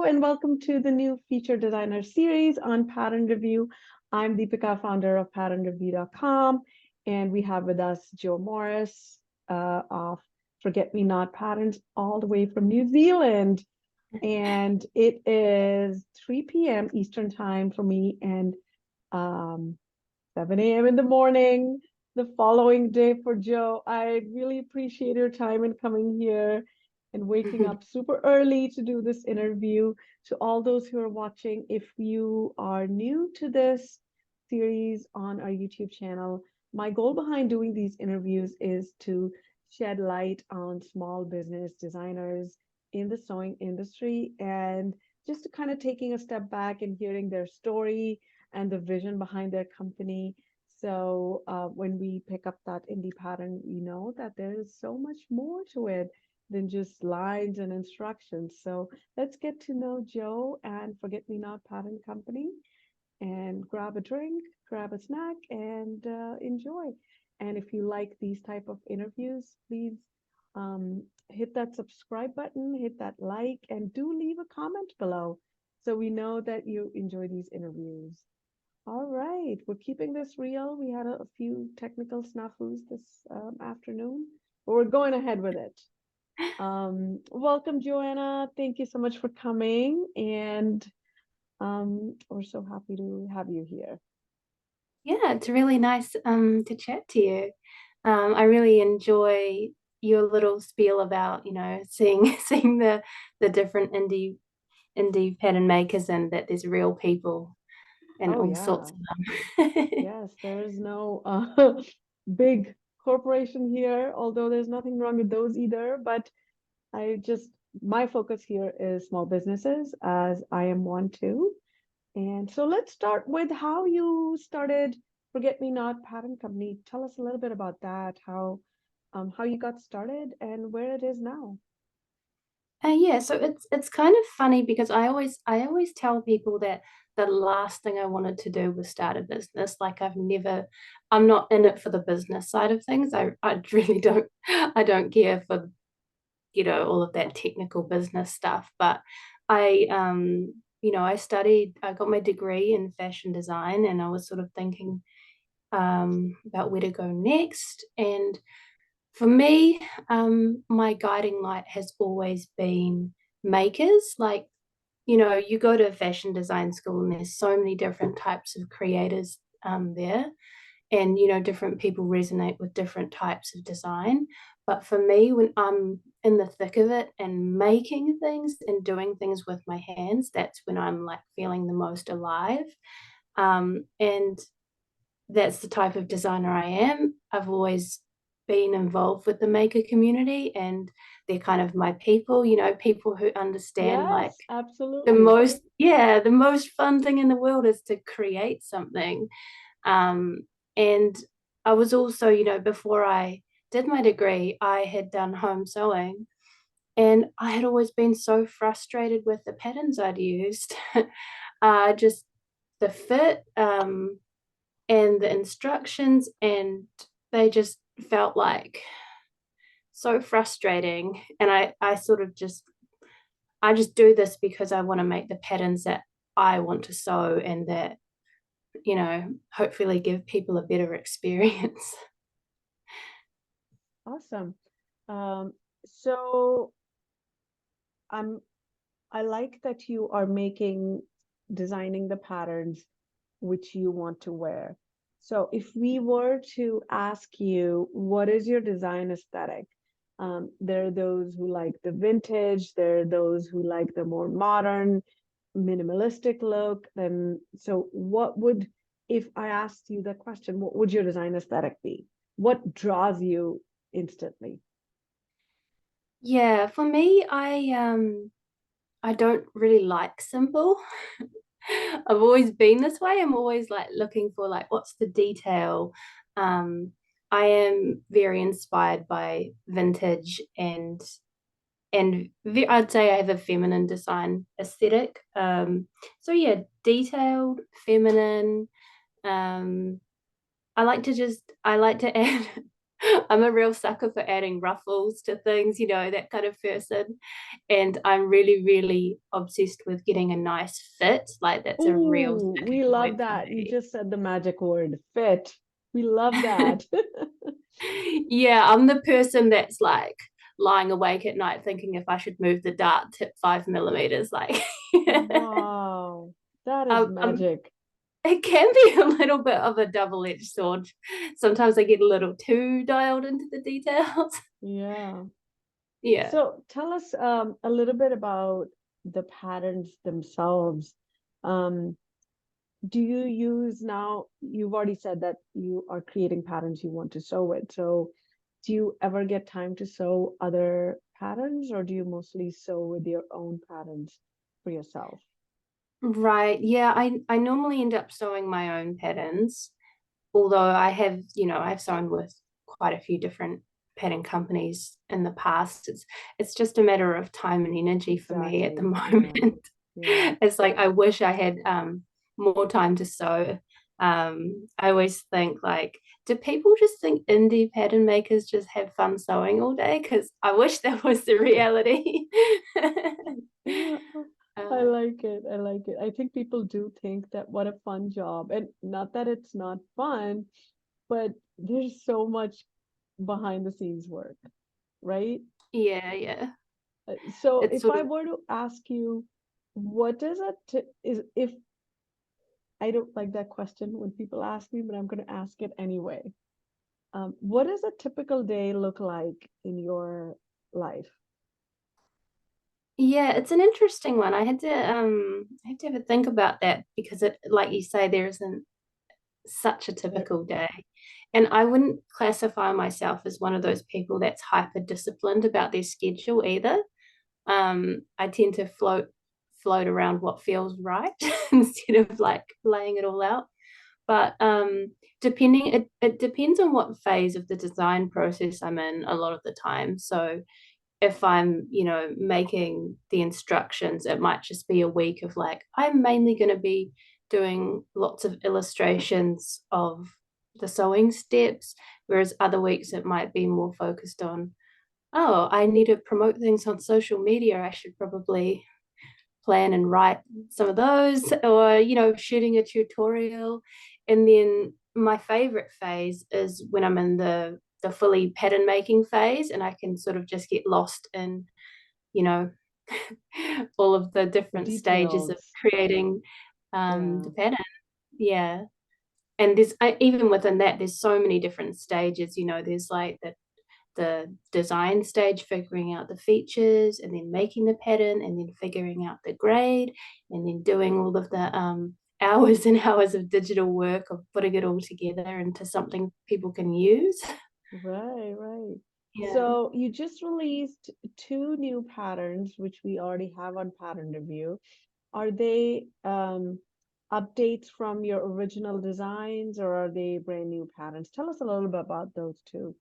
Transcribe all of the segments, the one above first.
and welcome to the new feature designer series on Pattern Review. I'm Deepika, founder of PatternReview.com, and we have with us Joe Morris of Forget Me Not Patterns, all the way from New Zealand. And it is 3 p.m. Eastern time for me, and 7 a.m. in the morning the following day for Joe. I really appreciate your time in coming here and waking up super early to do this interview. To all those who are watching, if you are new to this series on our YouTube channel, my goal behind doing these interviews is to shed light on small business designers in the sewing industry, and just to kind of taking a step back and hearing their story and the vision behind their company. So when we pick up that indie pattern, we know that there is so much more to it than just lines and instructions. So let's get to know Joe and Forget Me Not Pattern Company, and grab a drink, grab a snack, and enjoy. And if you like these type of interviews, please hit that subscribe button, hit that like, and do leave a comment below so we know that you enjoy these interviews. All right, we're keeping this real. We had a few technical snafus this afternoon, but we're going ahead with it. Welcome, Johanna. Thank you so much for coming, and we're so happy to have you here. Yeah, it's really nice to chat to you. I really enjoy your little spiel about, seeing seeing the different indie pattern makers and that there's real people and Oh all sorts yeah, of them. yes, there is no big corporation here, although there's nothing wrong with those either. But my focus here is small businesses, as I am one too. And so let's start with how you started Forget Me Not Pattern Company. Tell us a little bit about that, how you got started and where it is now. Yeah, so it's kind of funny because I always tell people that the last thing I wanted to do was start a business. Like I'm not in it for the business side of things. I really don't care for all of that technical business stuff. But I got my degree in fashion design, and I was sort of thinking about where to go next. And for me, my guiding light has always been makers. Like, you go to a fashion design school, and there's so many different types of creators there, and different people resonate with different types of design. But for me, when I'm in the thick of it and making things and doing things with my hands, that's when I'm like feeling the most alive. And that's the type of designer I am. I've always been involved with the maker community, and they're kind of my people, people who understand, like, Yes, absolutely. the most fun thing in the world is to create something. And I was also, before I did my degree, I had done home sewing, and I had always been so frustrated with the patterns I'd used. Just the fit, and the instructions, and they just felt like so frustrating. And I just do this because I want to make the patterns that I want to sew, and that hopefully give people a better experience. Awesome. Um, so I'm I like that you are designing the patterns which you want to wear. So if we were to ask you, what is your design aesthetic? There are those who like the vintage, there are those who like the more modern, minimalistic look. Then, so if I asked you that question, what would your design aesthetic be? What draws you instantly? Yeah, for me, I don't really like simple. I've always been this way. I'm always like looking for, like, what's the detail. Um, I am very inspired by vintage, I'd say I have a feminine design aesthetic. So yeah, detailed, feminine. Um, I like to add I'm a real sucker for adding ruffles to things, that kind of person. And I'm really, really obsessed with getting a nice fit. Like that's a real Ooh, we sticking love point for that. You me. just said the magic word, fit. We love that. Yeah, I'm the person that's like lying awake at night thinking if I should move the dart tip 5 millimeters. Like, Wow, that is um, magic. it can be a little bit of a double-edged sword. Sometimes I get a little too dialed into the details. Yeah. Yeah. So tell us a little bit about the patterns themselves. Um, do you use now, you've already said that you are creating patterns you want to sew with. So do you ever get time to sew other patterns, or do you mostly sew with your own patterns for yourself? Right. Yeah, I normally end up sewing my own patterns, although I've sewn with quite a few different pattern companies in the past. It's just a matter of time and energy for me at the Exactly. moment. Yeah. Yeah. It's like I wish I had more time to sew. I always think like, do people just think indie pattern makers just have fun sewing all day? Because I wish that was the reality. I uh, like it. I like it. I think people do think that what a fun job. And not that it's not fun, but there's so much behind the scenes work, right? yeah, yeah. So It's if sort I of were to ask you, what is it is if I don't like that question when people ask me, but I'm going to ask it anyway. What does a typical day look like in your life? Yeah, it's an interesting one. I had to have a think about that because it, like you say, there isn't such a There, typical day. And I wouldn't classify myself as one of those people that's hyper disciplined about their schedule either. I tend to float around what feels right instead of like laying it all out. But it depends on what phase of the design process I'm in a lot of the time. So if I'm, making the instructions, it might just be a week of like, I'm mainly going to be doing lots of illustrations of the sewing steps, whereas other weeks it might be more focused on, oh, I need to promote things on social media. I should probably plan and write some of those, or, shooting a tutorial. And then my favorite phase is when I'm in the fully pattern making phase and I can sort of just get lost in you know, all of the the different stages of details. creating Yeah. the pattern. Yeah. And even within that, there's so many different stages. There's like the design stage, figuring out the features, and then making the pattern, and then figuring out the grade, and then doing all of the hours and hours of digital work of putting it all together into something people can use. Right, right. Yeah. So you just released two new patterns, which we already have on Pattern Review. Are they updates from your original designs, or are they brand new patterns? Tell us a little bit about those two.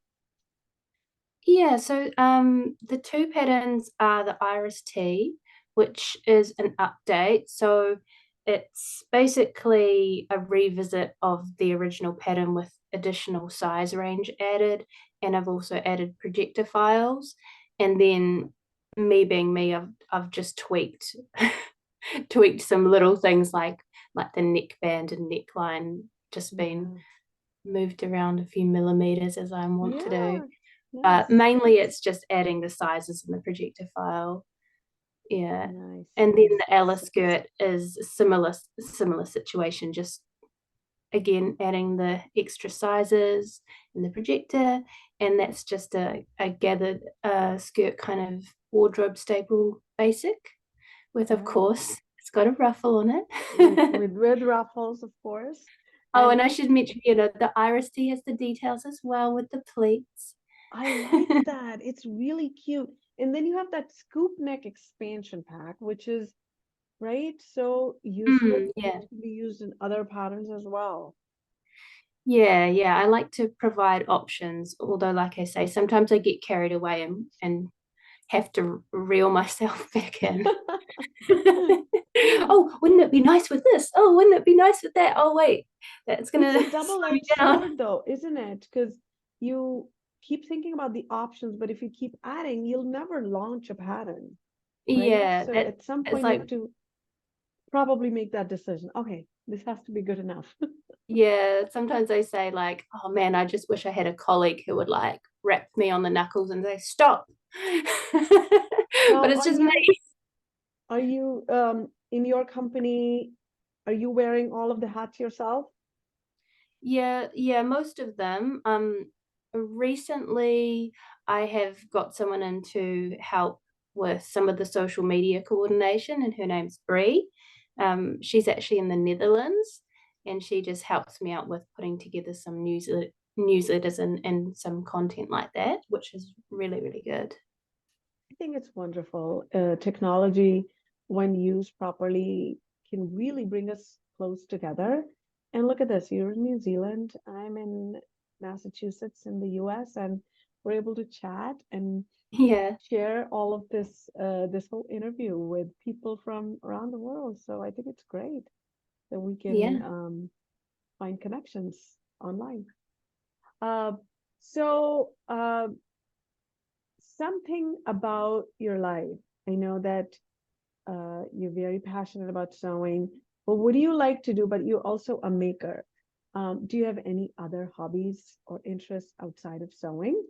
Yeah, so the two patterns are the Iris T, which is an update. So it's basically a revisit of the original pattern with additional size range added, and I've also added projector files. And then me being me, I've just tweaked some little things like the neckband and neckline, just been Yeah. moved around a few millimeters as I want to do. Yeah. Nice. Mainly it's just adding the sizes in the projector file. Yeah. Nice, And then nice. the Ella skirt is similar situation, just again adding the extra sizes in the projector. And that's just a gathered skirt kind of wardrobe staple basic with, of Right. course, it's got a ruffle on With it. with ruffles, of course. Oh, And and I should mention, the Iris T has the details as well with the pleats. I like that. It's really cute. And then you have that scoop neck expansion pack, which is right, so useful, Yeah. to be used in other patterns as well. Yeah, yeah. I like to provide options, although, like I say, sometimes I get carried away and have to reel myself back in. Oh, wouldn't it be nice with this? Oh, wouldn't it be nice with that? Oh, wait, that's It's gonna a slow me double-edged down. sword though, isn't it? Because you keep thinking about the options, but if you keep adding, you'll never launch a pattern, right? Yeah, So at some it's point you like, have to probably make that decision. Okay, this has to be good enough. yeah, sometimes I say like, oh man, I just wish I had a colleague who would like rap me on the knuckles and say, stop. But Now, it's just me. are you in your company, are you wearing all of the hats yourself? Yeah, most of them. Recently I have got someone in to help with some of the social media coordination, and her name's Bree. She's actually in the Netherlands, and she just helps me out with putting together some newsletters and some content like that, which is really, really good. I think it's wonderful. Technology, when used properly, can really bring us close together. And look at this, you're in New Zealand, I'm in Massachusetts in the US, and we're able to chat and Yeah, share all of this this whole interview with people from around the world. So I think it's great that we can yeah. find connections online. Uh, so something about your life. I know that you're very passionate about sewing, but what do you like to do? But you're also a maker. Do you have any other hobbies or interests outside of sewing?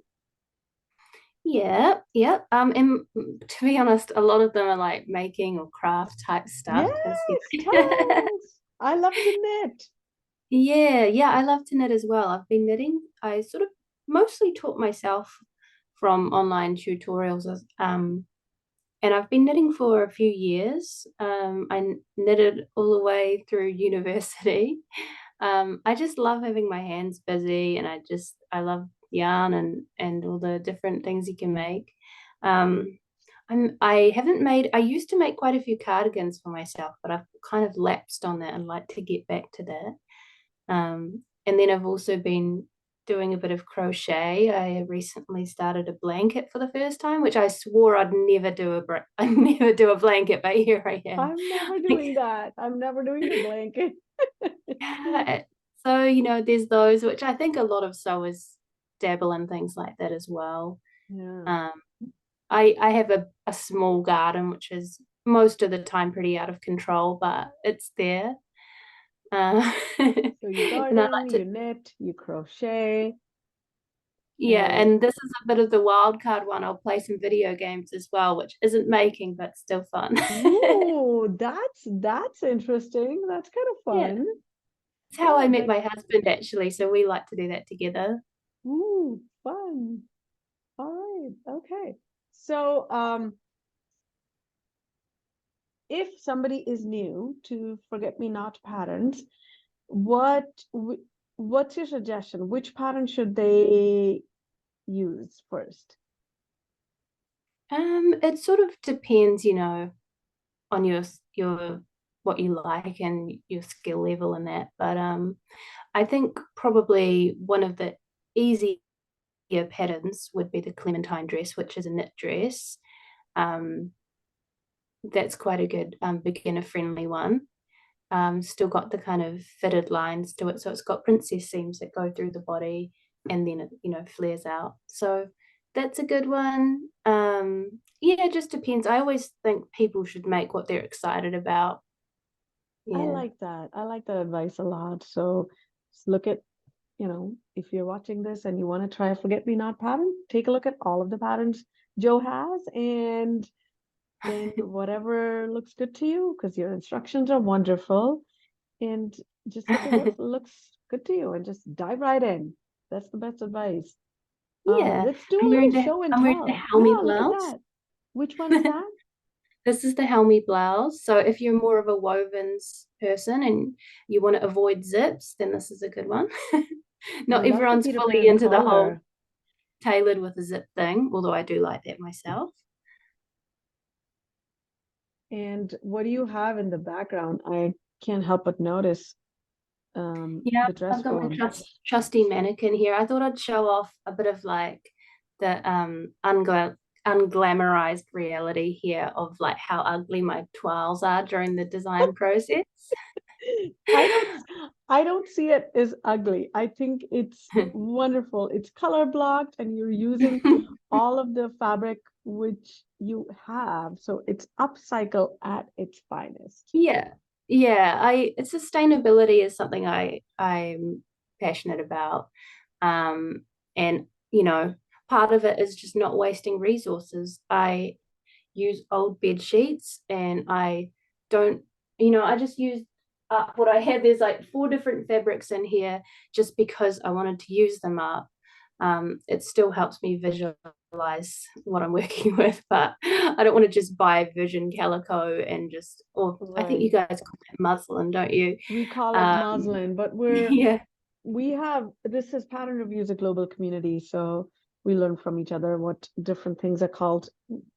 Yeah, yeah. And to be honest, a lot of them are like making or craft type stuff because Yes, tell you know. us. I love to knit. Yeah, I love to knit as well. I've been knitting. I sort of mostly taught myself from online tutorials, and I've been knitting for a few years. I knitted all the way through university. I just love having my hands busy, and I love yarn and all the different things you can make. Um, I haven't made. I used to make quite a few cardigans for myself, but I've kind of lapsed on that and like to get back to that. And then I've also been doing a bit of crochet. I recently started a blanket for the first time, which I swore I'd never do I'd never do a blanket, but here I am. I'm never doing that. I'm never doing the blanket. Yeah. So, there's those, which I think a lot of sewers dabble in things like that as well. Yeah. Um, I have a small garden, which is most of the time pretty out of control, but it's there. So you And I garden, like to, you knit, you crochet, yeah, and and this is a bit of the wild card one. I'll play some video games as well, which isn't making, but still fun. ooh, that's interesting. That's kind of Yeah, fun. it's how I Yeah, met that my husband actually, so we like to do that together. ooh, fun. All right. Okay. So, if somebody is new to Forget Me Not patterns, what what's your suggestion? Which pattern should they use first? It sort of depends, on your what you like and your skill level and that. But I think probably one of the easier patterns would be the Clementine dress, which is a knit dress. Um, that's quite a good beginner friendly one. Still got the kind of fitted lines to it, so it's got princess seams that go through the body, and then it flares out. So that's a good one. Yeah, it just depends. I always think people should make what they're excited about. I Yeah. like that. I like that advice a lot. So just look at, if you're watching this and you want to try a Forget Me Not pattern, take a look at all of the patterns Joe has and then whatever looks good to you, because your instructions are wonderful. And just look at what looks good to you and just dive right in. That's the best advice. Yeah, Let's do a I'm little wearing the show and I'm wearing the tell. Helmy Yeah, look at blouse. that. Which one is that? This is the Helmy blouse. So if you're more of a wovens person and you want to avoid zips, then this is a good one. I Not love the everyone's Peter fully Pan into the whole collar. tailored with a zip thing, although I do like that myself. And what do you have in the background? I can't help but notice Yeah, the dress I've got my form. trusty mannequin here. I thought I'd show off a bit of like the unglamorized reality here of like how ugly my toiles are during the design process. I don't see it as ugly. I think it's wonderful. It's color blocked and you're using all of the fabric which you have. So it's upcycle at its finest. Yeah, yeah. I Sustainability is something I'm passionate about, and part of it is just not wasting resources. I use old bed sheets, and I don't, I just use up what I have. There's like 4 different fabrics in here, just because I wanted to use them up. It still helps me visualize what I'm working with, but I don't want to just buy virgin calico and just, or I think you Right. guys call it muslin, don't you? We call it Um, muslin, but yeah, we have this is Pattern Review is a global community, so we learn from each other what different things are called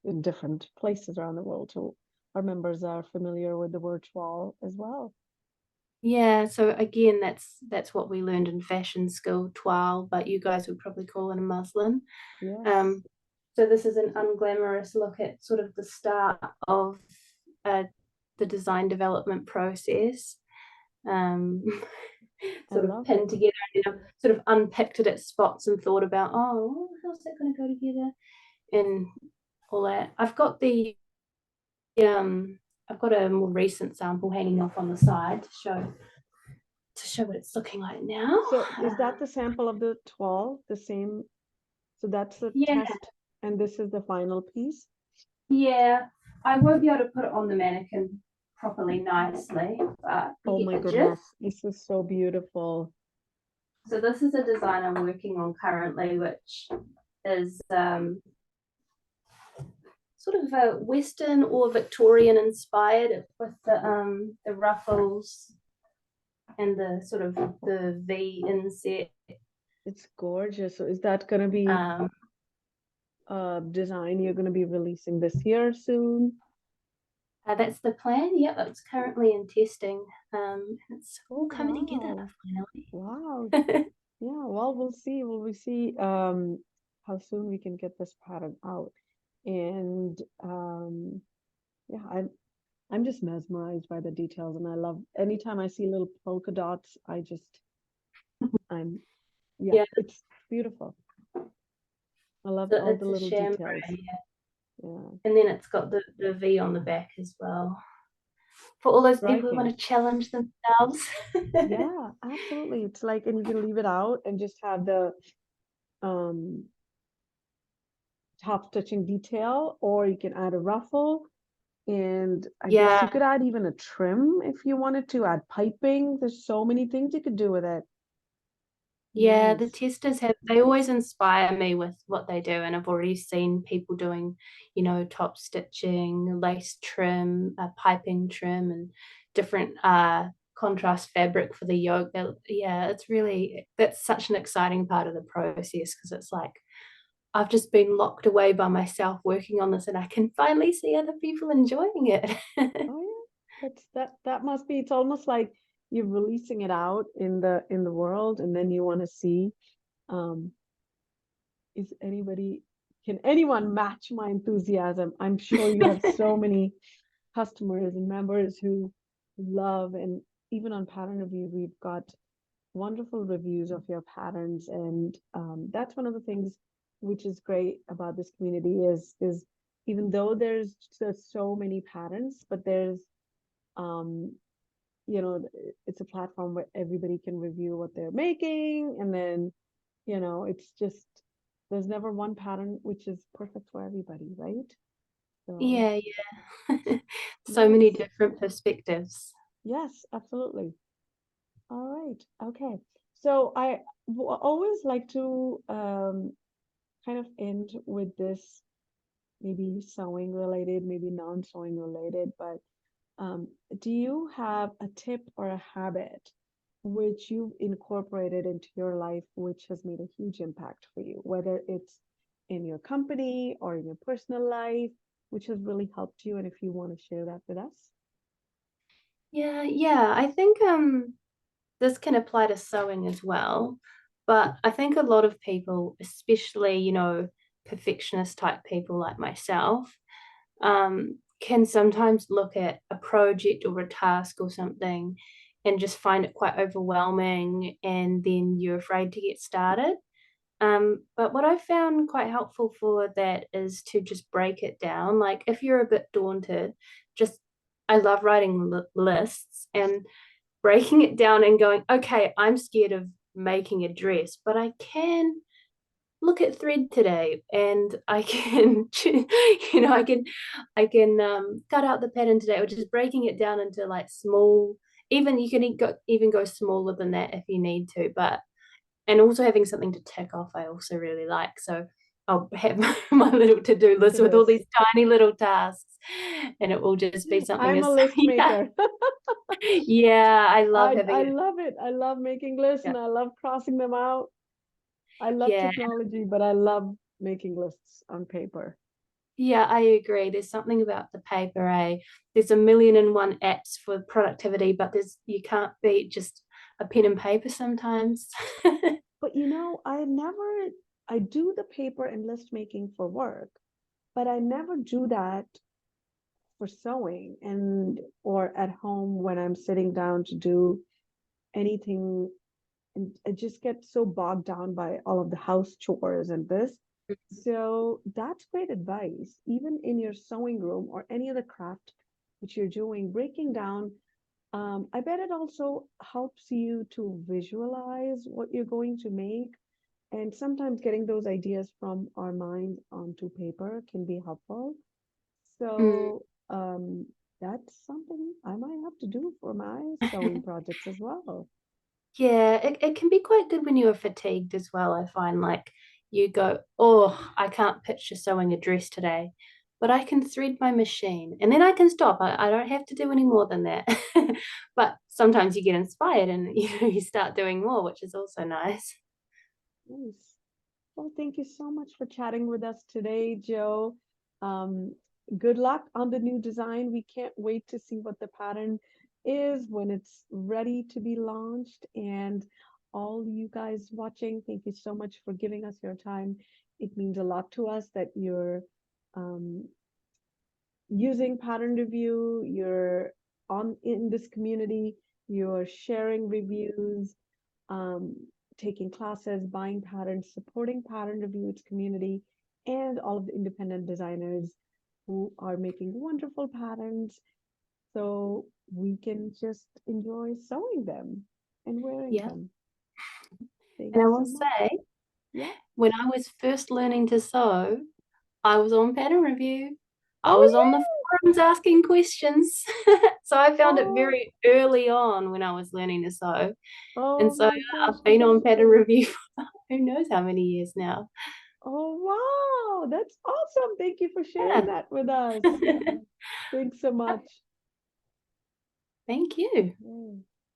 in different places around the world. So our members are familiar with the word toile as well. yeah. So again, that's what we learned in fashion school, toile, but you guys would probably call it a muslin. Yes, Um, so this is an unglamorous look at sort of the start of uh, the design development process. Um, I sort of love pinned it. together, and then I've sort of unpicked it at spots and thought about, oh, how's that going to go together, and all that. Um, I've got a more recent sample hanging off on the side to show what it's looking like now. So is that the sample of the toile, the same? So that's the Yeah, test, and this is the final piece. yeah. I won't be able to put it on the mannequin properly nicely, but Oh you my get the gist. goodness, this is so beautiful. So this is a design I'm working on currently, which is sort of a Western or Victorian inspired, with the ruffles and the sort of the V inset. It's gorgeous. So is that going to be Um, a design you're going to be releasing this year soon? that's the plan. Yep, it's currently in testing. It's all Oh, coming together wow. Wow. finally. Yeah, well, we'll see. Will we see how soon we can get this pattern out. And yeah, I'm just mesmerized by the details and I love anytime I see little polka dots, I'm yeah, Yeah, it's beautiful. I love all the it's a little chambray, details. yeah. Yeah, And then it's got the V on the back as well. For all those people who want striking. to challenge themselves. Yeah, absolutely. It's like, and you can leave it out and just have the um top stitching detail, or you can add a ruffle. And I guess you Yeah, could add even a trim if you wanted to add piping. There's so many things you could do with it. yeah, the Nice. testers they always inspire me with what they do. And I've already seen people doing, top stitching, lace trim, piping trim, and different contrast fabric for the yoke. Yeah, that's such an exciting part of the process, because it's like I've just been locked away by myself working on this, and I can finally see other people enjoying it. Oh yeah. That must be, it's almost like you're releasing it out in the world and then you want to see um is anybody can anyone match my enthusiasm? I'm sure you have so many customers and members who love, and even on Pattern Review, we've got wonderful reviews of your patterns. And that's one of the things which is great about this community is even though there's so many patterns, but there's um, it's a platform where everybody can review what they're making, and then it's just there's never one pattern which is perfect for everybody, right? So Yeah, yeah. So many nice. different perspectives. Yes, absolutely. All right. Okay. So always like to kind of end with this, maybe sewing related, maybe non-sewing related, but um, do you have a tip or a habit which you've incorporated into your life, which has made a huge impact for you, whether it's in your company or in your personal life, which has really helped you? And if you want to share that with us. Yeah, yeah. I think this can apply to sewing as well. But I think a lot of people, especially, perfectionist type people like myself, can sometimes look at a project or a task or something and just find it quite overwhelming, and then you're afraid to get started. But what I found quite helpful for that is to just break it down. Like if you're a bit daunted, just I love writing lists and breaking it down and going, okay, I'm scared of making a dress, but I can look at thread today and I can I can cut out the pattern today, or just breaking it down into like small, even you can even go smaller than that if you need to, but and also having something to tick off I also really like. So I'll have my little to-do list To with all list. these tiny little tasks, and it will just be something I'm a as list yeah. maker. Yeah, I love having I it. love it. I love making lists Yeah. and I love crossing them out. I love Yeah. technology, but I love making lists on paper. Yeah, I agree. There's something about the paper, eh? There's a million and one apps for productivity, but there's you can't beat just a pen and paper sometimes. But I do the paper and list making for work, but I never do that for sewing and or at home when I'm sitting down to do anything. And I just get so bogged down by all of the house chores and this. So that's great advice. Even in your sewing room or any other craft which you're doing, breaking down, I bet it also helps you to visualize what you're going to make. And sometimes getting those ideas from our mind onto paper can be helpful. Mm. So that's something I might have to do for my sewing projects as well. Yeah, it can be quite good when you are fatigued as well. I find like you go, oh, I can't picture sewing a dress today, but I can thread my machine and then I can stop. I don't have to do any more than that. But sometimes you get inspired and you start doing more, which is also nice. Nice. Well, thank you so much for chatting with us today, Joe. Um, Good luck on the new design. We can't wait to see what the pattern is when it's ready to be launched. And all you guys watching, thank you so much for giving us your time. It means a lot to us that you're um, using pattern review, you're on in this community, you're sharing reviews, um, taking classes, buying patterns, supporting pattern review, its community, and all of the independent designers who are making wonderful patterns so we can just enjoy sewing them and wearing Yeah. them. Thank And I you will so much. say, Yeah. when I was first learning to sew, I was on pattern review. I Oh, was on the forums asking questions. So I yeah. found it very early on when I was learning to sew. And Oh so my gosh. I've been on pattern review for who knows how many years now. Oh, wow. That's awesome. Thank you for sharing Yeah. that with us. Thanks so much. Thank you. Yeah.